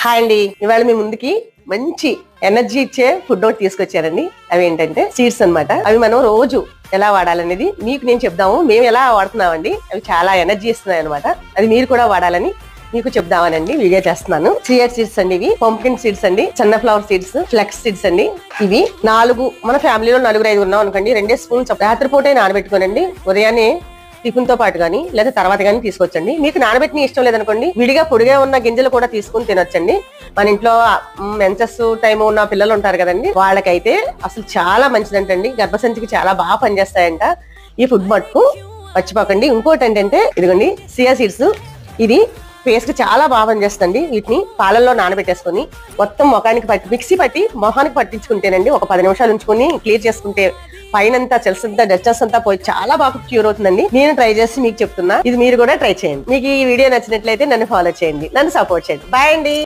Hi అండి, ఇవాళ మీ ముందుకి మంచి ఎనర్జీ ఇచ్చే ఫుడ్ ఒకటి తీసుకొచ్చారండి. అవి ఏంటంటే సీడ్స్ అన్నమాట. అవి మనం రోజు ఎలా వాడాలనేది మీకు నేను చెప్దాము. మేము ఎలా వాడుతున్నామండి, అవి చాలా ఎనర్జీ ఇస్తున్నాయి అనమాట. అది మీరు కూడా వాడాలని మీకు చెప్దామనండి వీడియో చేస్తున్నాను. చియా సీడ్స్ అండి, ఇవి పంప్కిన్ సీడ్స్ అండి, సన్ఫ్లవర్ సీడ్స్, ఫ్లెక్స్ సీడ్స్ అండి. ఇవి 4 మన ఫ్యామిలీలో 4-5 ఉన్నాం అనుకోండి, 2 స్పూన్స్ రాత్రిపూటే నానబెట్టుకోనండి. ఉదయాన్నే టిఫిన్ తో పాటు గానీ లేదా తర్వాత గానీ తీసుకొచ్చండి. మీకు నానబెట్టిన ఇష్టం లేదనుకోండి, విడిగా పొడిగా ఉన్న గింజలు కూడా తీసుకుని తినొచ్చండి. మన ఇంట్లో మెన్సెస్ టైం ఉన్న పిల్లలు ఉంటారు కదండి, వాళ్ళకైతే అసలు చాలా మంచిదంటండి. గర్భసంచికి చాలా బాగా పనిచేస్తాయంట ఈ ఫుడ్ మట్టుకు మర్చిపోకండి. ఇంకోటి ఏంటంటే ఇదిగోండి సియా సీడ్స్. ఇది ఫేస్ కి చాలా బాగా పనిచేస్తుంది. వీటిని పాలల్లో నానబెట్టేసుకుని మొత్తం ముఖానికి పట్టి మిక్సీ పట్టి మొహానికి పట్టించుకుంటేనండి, ఒక 10 నిమిషాలు ఉంచుకుని క్లియర్ చేసుకుంటే పైనంతా చెల్సంతా డస్టర్స్ అంతా పోయి చాలా బాగా క్యూర్ అవుతుందండి. నేను ట్రై చేసి మీకు చెప్తున్నా, ఇది మీరు కూడా ట్రై చేయండి. మీకు ఈ వీడియో నచ్చినట్లయితే నన్ను ఫాలో చేయండి, నన్ను సపోర్ట్ చేయండి. బాయ్ అండి.